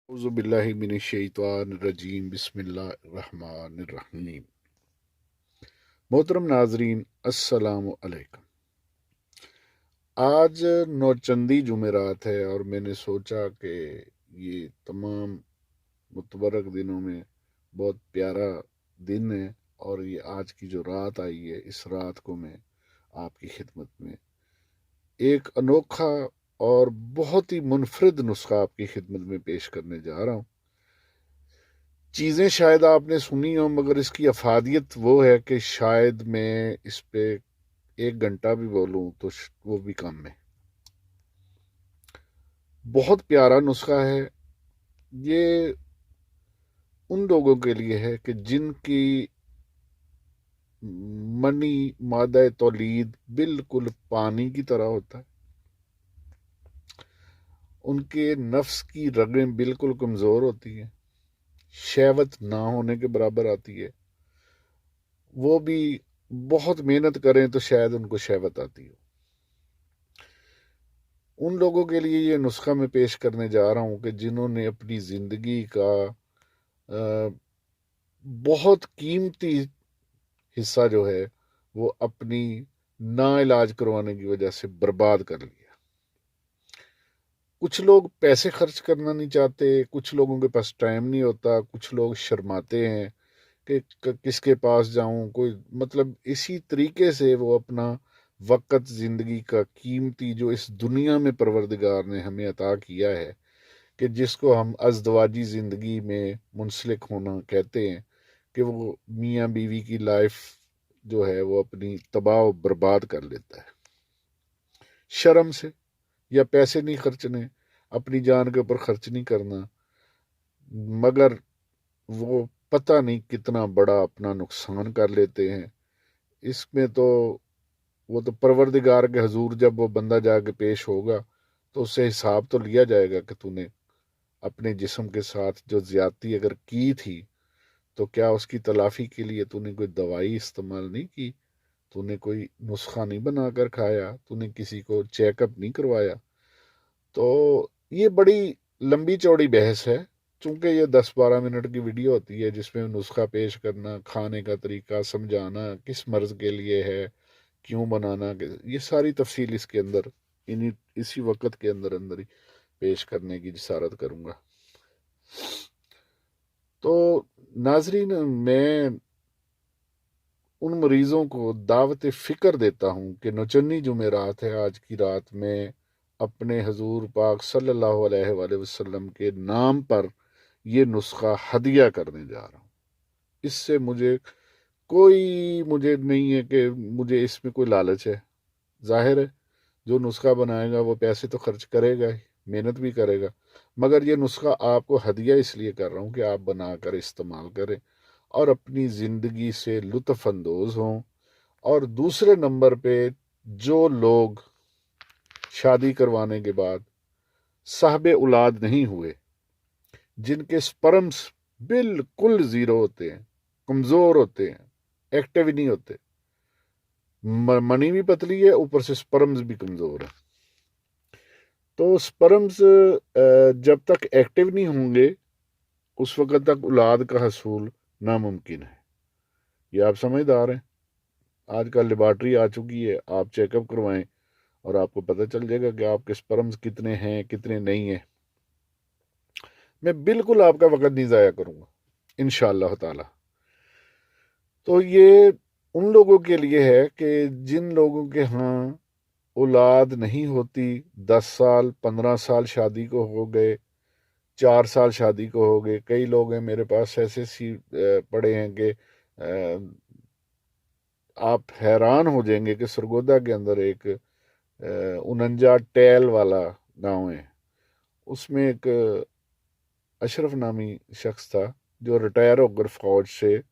अऊज़ु बिल्लाहि मिनश्शैतानिर्रजीम बिस्मिल्लाहिर्रहमानिर्रहीम। मोहतरम नाजरीन, अस्सलामु अलैकुम। आज नौचंदी जुमेरात है और मैंने सोचा कि ये तमाम मुतबरक दिनों में बहुत प्यारा दिन है और ये आज की जो रात आई है, इस रात को मैं आपकी खिदमत में एक अनोखा और बहुत ही मुनफरिद नुस्खा आपकी खिदमत में पेश करने जा रहा हूँ। चीज़ें शायद आपने सुनी हो, मगर इसकी अफादियत वो है कि शायद मैं इस पे 1 घंटा भी बोलूं तो वो भी कम है। बहुत प्यारा नुस्खा है ये। उन लोगों के लिए है कि जिनकी मनी मादा तौलीद बिल्कुल पानी की तरह होता है, उनके नफ्स की रगें बिल्कुल कमज़ोर होती हैं, शहवत ना होने के बराबर आती है। वो भी बहुत मेहनत करें तो शायद उनको शहवत आती हो। उन लोगों के लिए ये नुस्खा मैं पेश करने जा रहा हूँ कि जिन्होंने अपनी ज़िंदगी का बहुत कीमती हिस्सा जो है वो अपनी ना इलाज करवाने की वजह से बर्बाद कर लिया। कुछ लोग पैसे खर्च करना नहीं चाहते, कुछ लोगों के पास टाइम नहीं होता, कुछ लोग शर्माते हैं कि किसके पास जाऊं, कोई मतलब इसी तरीके से वो अपना वक़्त, ज़िंदगी का कीमती जो इस दुनिया में परवरदिगार ने हमें अता किया है, कि जिसको हम अज़दवाजी ज़िंदगी में मुंसलिक होना कहते हैं, कि वो मियाँ बीवी की लाइफ जो है वो अपनी तबाह और बर्बाद कर लेता है शर्म से। या पैसे नहीं खर्चने, अपनी जान के ऊपर खर्च नहीं करना, मगर वो पता नहीं कितना बड़ा अपना नुकसान कर लेते हैं। इसमें तो वो तो परवरदिगार के हजूर जब वो बंदा जाके पेश होगा तो उससे हिसाब तो लिया जाएगा कि तूने अपने जिस्म के साथ जो ज्यादती अगर की थी तो क्या उसकी तलाफी के लिए तूने कोई दवाई इस्तेमाल नहीं की, तूने कोई नुस्खा नहीं बनाकर खाया, तूने किसी को चेकअप नहीं करवाया। तो ये बड़ी लंबी चौड़ी बहस है। चूंकि ये 10-12 मिनट की वीडियो होती है जिसमें नुस्खा पेश करना, खाने का तरीका समझाना, किस मर्ज के लिए है, क्यों बनाना, ये सारी तफसील इसके अंदर इन्हीं इसी वक्त के अंदर अंदर ही पेश करने की जिसारत करूंगा। तो नाजरीन, मैं उन मरीजों को दावत फ़िक्र देता हूँ कि नौचन्नी जुमेरात है, आज की रात में अपने हजूर पाक सल्लल्लाहु अलैहि वसल्लम के नाम पर ये नुस्खा हदिया करने जा रहा हूँ। इससे मुझे नहीं है कि मुझे इसमें कोई लालच है। जाहिर है जो नुस्खा बनाएगा वो पैसे तो खर्च करेगा ही, मेहनत भी करेगा, मगर ये नुस्खा आपको हदिया इसलिए कर रहा हूँ कि आप बनाकर इस्तेमाल करें और अपनी ज़िंदगी से लुत्फ़ अंदोज़ हों। और दूसरे नंबर पे, जो लोग शादी करवाने के बाद साहब औलाद नहीं हुए, जिनके स्पर्म्स बिल्कुल ज़ीरो होते हैं, कमज़ोर होते हैं, एक्टिव नहीं होते, मनी भी पतली है, ऊपर से स्पर्म्स भी कमज़ोर है, तो स्पर्म्स जब तक एक्टिव नहीं होंगे उस वक़्त तक औलाद का हसूल नामुमकिन है। ये आप समझदार हैं। आजकल लेबॉर्ट्री आ चुकी है, आप चेकअप करवाएं और आपको पता चल जाएगा कि आपके स्पर्म्स कितने हैं, कितने नहीं हैं। मैं बिल्कुल आपका वक़्त नहीं ज़ाया करूँगा इंशाअल्लाह ताला। तो ये उन लोगों के लिए है कि जिन लोगों के यहाँ औलाद नहीं होती, 10 साल 15 साल शादी को हो गए, 4 साल शादी को हो गए। कई लोग हैं मेरे पास ऐसे पड़े हैं कि आप हैरान हो जाएंगे कि सरगोदा के अंदर एक 49 टैल वाला गांव है, उसमें एक अशरफ नामी शख्स था जो रिटायर होकर फौज से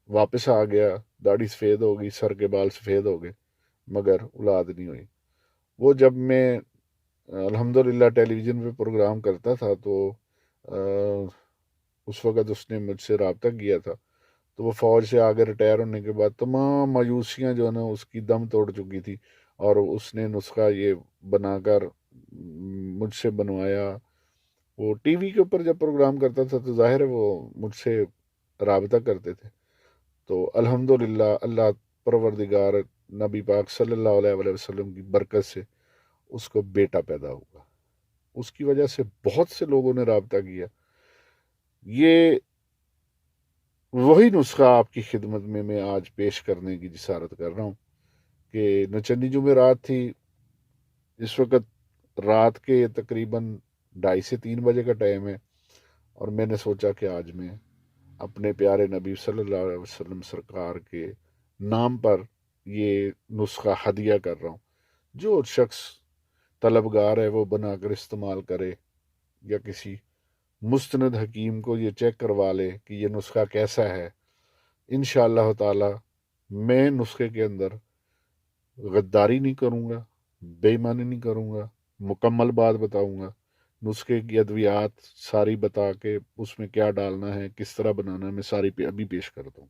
वापस आ गया। दाढ़ी सफ़ेद हो गई, सर के बाल सफ़ेद हो गए, मगर औलाद नहीं हुई। वो जब मैं अल्हम्दुलिल्लाह टेलीविज़न पे प्रोग्राम करता था तो उस वक़्त उसने मुझसे रब्ता किया था। तो वो फ़ौज से आगे रिटायर होने के बाद तमाम मायूसियाँ जो है ना उसकी दम तोड़ चुकी थी, और उसने नुस्खा ये बनाकर मुझसे बनवाया। وہ ٹی وی کے اوپر جب پروگرام کرتا تھا تو ظاہر ہے وہ مجھ سے رابطہ کرتے تھے، تو الحمدللہ اللہ پروردگار نبی پاک صلی اللہ علیہ وآلہ وسلم کی برکت سے اس کو بیٹا پیدا ہوا، اس کی وجہ سے بہت سے لوگوں نے رابطہ کیا۔ یہ وہی نسخہ آپ کی خدمت میں آج پیش کرنے کی جسارت کر رہا ہوں کہ نچندی جمعرات تھی، اس وقت رات کے تقریباً 2:30 سے 3 بجے کا ٹائم ہے، اور میں نے سوچا کہ آج میں اپنے پیارے نبی صلی اللہ علیہ وسلم سرکار کے نام پر یہ نسخہ ہدیہ کر رہا ہوں۔ جو شخص طلبگار ہے وہ بنا کر استعمال کرے، یا کسی مستند حکیم کو یہ چیک کروا لے کہ یہ نسخہ کیسا ہے۔ انشاءاللہ تعالی میں نسخے کے اندر غداری نہیں کروں گا، بے ایمانی نہیں کروں گا، مکمل بات بتاؤں گا، نسخے کی ادویات ساری بتا کے اس میں کیا ڈالنا ہے، کس طرح بنانا ہے، میں ساری ابھی پیش کرتا ہوں۔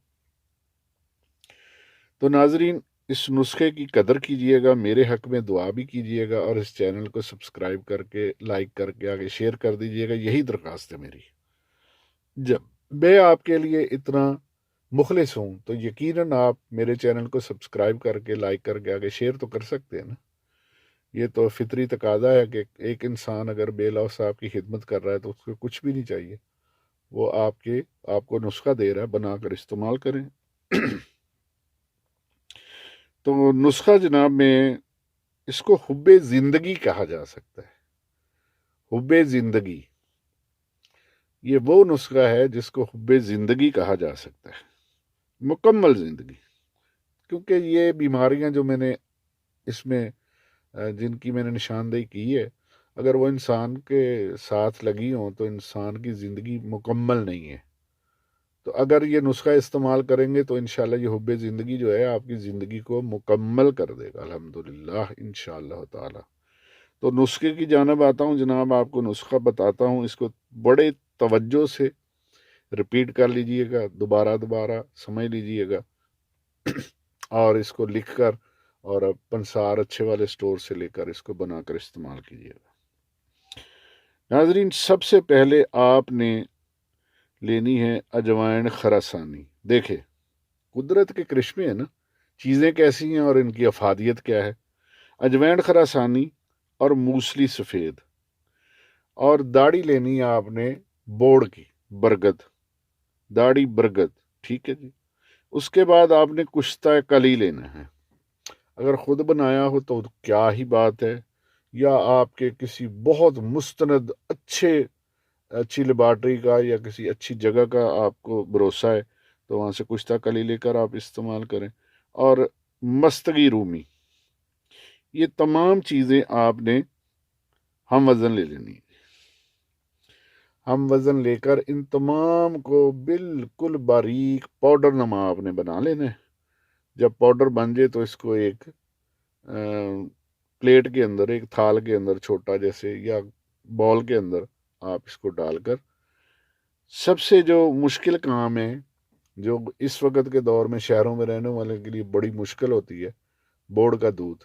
تو ناظرین، اس نسخے کی قدر کیجئے گا، میرے حق میں دعا بھی کیجئے گا، اور اس چینل کو سبسکرائب کر کے لائک کر کے آگے شیئر کر دیجئے گا، یہی درخواست ہے میری۔ جب میں آپ کے لیے اتنا مخلص ہوں تو یقیناً آپ میرے چینل کو سبسکرائب کر کے لائک کر کے آگے شیئر تو کر سکتے ہیں نا۔ یہ تو فطری تقاضا ہے کہ ایک انسان اگر بے لوث آپ کی خدمت کر رہا ہے تو اس کو کچھ بھی نہیں چاہیے، وہ آپ کو نسخہ دے رہا ہے، بنا کر استعمال کریں۔ تو نسخہ جناب میں اس کو حب زندگی کہا جا سکتا ہے۔ حب زندگی یہ وہ نسخہ ہے جس کو حب زندگی کہا جا سکتا ہے، مکمل زندگی، کیونکہ یہ بیماریاں جو میں نے اس میں جن کی میں نے نشاندہی کی ہے، اگر وہ انسان کے ساتھ لگی ہوں تو انسان کی زندگی مکمل نہیں ہے۔ تو اگر یہ نسخہ استعمال کریں گے تو انشاءاللہ یہ حب زندگی جو ہے آپ کی زندگی کو مکمل کر دے گا، الحمدللہ انشاءاللہ تعالی۔ تو نسخے کی جانب آتا ہوں جناب، آپ کو نسخہ بتاتا ہوں، اس کو بڑے توجہ سے ریپیٹ کر لیجئے گا، دوبارہ سمجھ لیجئے گا، اور اس کو لکھ کر اور پنسار اچھے والے سٹور سے لے کر اس کو بنا کر استعمال کیجئے گا۔ ناظرین، سب سے پہلے آپ نے لینی ہے اجوائن خراسانی۔ دیکھیں قدرت کے کرشمے ہیں نا، چیزیں کیسی ہیں اور ان کی افادیت کیا ہے۔ اجوائن خراسانی اور موسلی سفید، اور داڑھی لینی ہے آپ نے بوڑ کی، برگد، داڑھی برگد، ٹھیک ہے جی۔ اس کے بعد آپ نے کشتہ کلی لینا ہے، اگر خود بنایا ہو تو کیا ہی بات ہے، یا آپ کے کسی بہت مستند اچھی لیبارٹری کا یا کسی اچھی جگہ کا آپ کو بھروسہ ہے تو وہاں سے کشتہ کلی لے کر آپ استعمال کریں۔ اور مستگی رومی، یہ تمام چیزیں آپ نے ہم وزن لے لینی ہے۔ ہم وزن لے کر ان تمام کو بالکل باریک پاؤڈر نما آپ نے بنا لینا ہے۔ جب پاؤڈر بن جائے تو اس کو ایک پلیٹ کے اندر، ایک تھال کے اندر چھوٹا جیسے یا بال کے اندر آپ اس کو ڈال کر، سب سے جو مشکل کام ہے جو اس وقت کے دور میں شہروں میں رہنے والے کے لیے بڑی مشکل ہوتی ہے، بوڑ کا دودھ،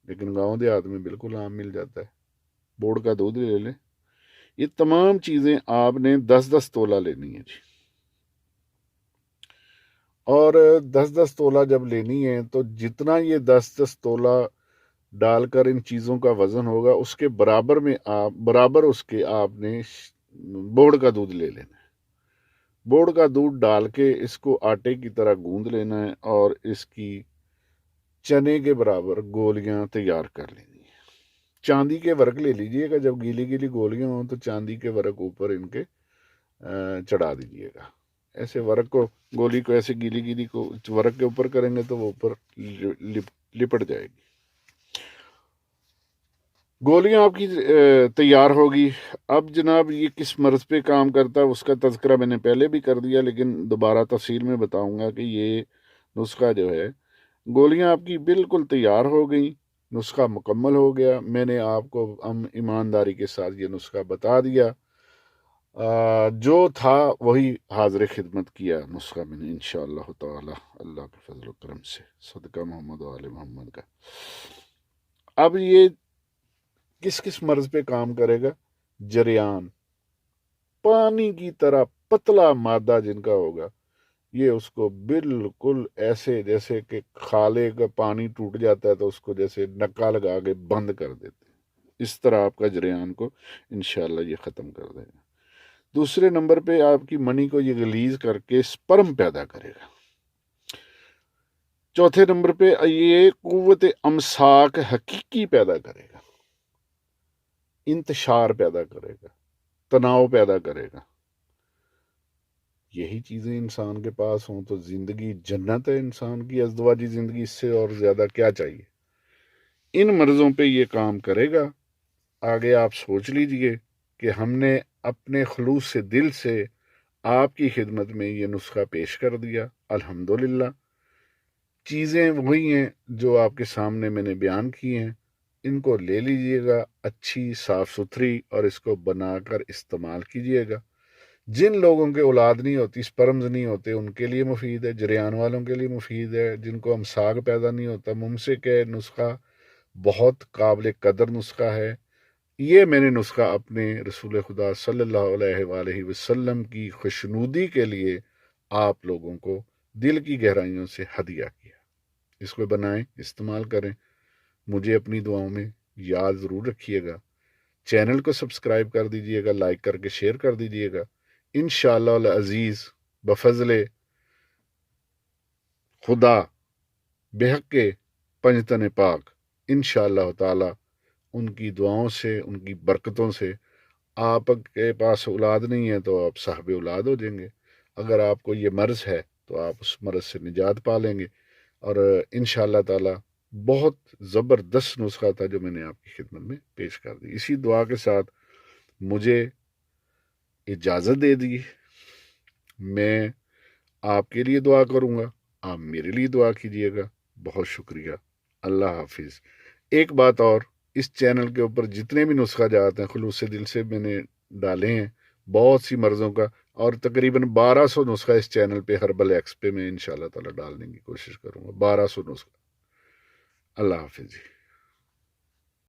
لیکن گاؤں دیہات میں بالکل عام مل جاتا ہے۔ بوڑ کا دودھ لے لیں، یہ تمام چیزیں آپ نے 10-10 تولہ لینی ہے جی۔ اور 10-10 تولہ جب لینی ہے تو جتنا یہ 10-10 تولہ ڈال کر ان چیزوں کا وزن ہوگا اس کے برابر اس کے آپ نے بوڑ کا دودھ لے لینا ہے۔ بوڑ کا دودھ ڈال کے اس کو آٹے کی طرح گوندھ لینا ہے، اور اس کی چنے کے برابر گولیاں تیار کر لینی ہے۔ چاندی کے ورق لے لیجئے گا، جب گیلی گیلی گولیاں ہوں تو چاندی کے ورق اوپر ان کے چڑھا دیجئے گا۔ ایسے ورق کو، گولی کو ایسے گیلی گیلی کو ورق کے اوپر کریں گے تو وہ اوپر لپٹ جائے گی۔ گولیاں آپ کی تیار ہوگی۔ اب جناب یہ کس مرض پہ کام کرتا ہے اس کا تذکرہ میں نے پہلے بھی کر دیا، لیکن دوبارہ تفصیل میں بتاؤں گا کہ یہ نسخہ جو ہے، گولیاں آپ کی بالکل تیار ہو گئیں، نسخہ مکمل ہو گیا، میں نے آپ کو ایمانداری کے ساتھ یہ نسخہ بتا دیا، جو تھا وہی حاضر خدمت کیا نسخہ میں نے انشاءاللہ تعالی، اللہ کے فضل و کرم سے، صدقہ محمد و آل محمد کا۔ اب یہ کس مرض پہ کام کرے گا؟ जरियान, पानी की तरह पतला मादा जिनका होगा, ये उसको बिल्कुल ऐसे जैसे कि खाले का पानी टूट जाता है तो उसको जैसे नक्का लगा के बंद कर देते हैं, इस तरह आपका जरियान को इंशाल्लाह ये ख़त्म कर देगा। दूसरे नंबर पे आपकी मनी को ये रिलीज करके स्पर्म पैदा करेगा। चौथे नंबर पे ये कुव्वत अमसाक हकीकी पैदा करेगा, इंतशार पैदा करेगा, तनाव पैदा करेगा। यही चीज़ें इंसान के पास हों तो ज़िंदगी जन्नत है इंसान की, अज़दवाजी ज़िंदगी, इससे और ज़्यादा क्या चाहिए। इन मर्ज़ों पे ये काम करेगा। आगे आप सोच लीजिए कि हमने अपने खलूस से दिल से आपकी खिदमत में ये नुस्खा पेश कर दिया। अल्हम्दुलिल्लाह, चीज़ें वही हैं जो आपके सामने मैंने बयान की हैं। इनको ले लीजिएगा अच्छी साफ़ सुथरी और इसको बनाकर इस्तेमाल कीजिएगा। जिन लोगों के औलाद नहीं होती, स्पर्म्स नहीं होते, उनके लिए मुफीद है, जरियान वालों के लिए मुफीद है, जिनको अमसाक पैदा नहीं होता, मुमसिक है, नुस्खा बहुत काबिल कदर नुस्खा है। ये मैंने नुस्खा अपने रसूल खुदा सल्लल्लाहु अलैहि वसल्लम की खुशनुदी के लिए आप लोगों को दिल की गहराइयों से हदिया किया। इसको बनाएं, इस्तेमाल करें। मुझे अपनी दुआओं में याद ज़रूर रखिएगा। चैनल को सब्सक्राइब कर दीजिएगा, लाइक करके शेयर कर दीजिएगा। इंशाअल्लाह अज़ीज़ बफज़ले खुदा बेहक़ पंजतन पाक, इंशाअल्लाह ताला उनकी दुआओं से, उनकी बरकतों से, आपके पास औलाद नहीं है तो आप साहब औलाद हो जाएंगे। अगर आपको ये मर्ज़ है तो आप उस मर्ज़ से निजात पा लेंगे। और इंशाअल्लाह ताला बहुत ज़बरदस्त नुस्खा था जो मैंने आपकी खिदमत में पेश कर दी। इसी दुआ के साथ मुझे इजाज़त दे दी। मैं आपके लिए दुआ करूँगा, आप मेरे लिए दुआ कीजिएगा। बहुत शुक्रिया। अल्लाह हाफिज़। एक बात और, इस चैनल के ऊपर जितने भी नुस्खा जाते हैं खुलूस से दिल से मैंने डाले हैं, बहुत सी मर्ज़ों का, और तकरीबन 1200 नुस्खा इस चैनल पे हर्बल एक्स पे मैं इंशाल्लाह ताला डालने की कोशिश करूँगा। 1200 नुस्खा। अल्लाह हाफिज़।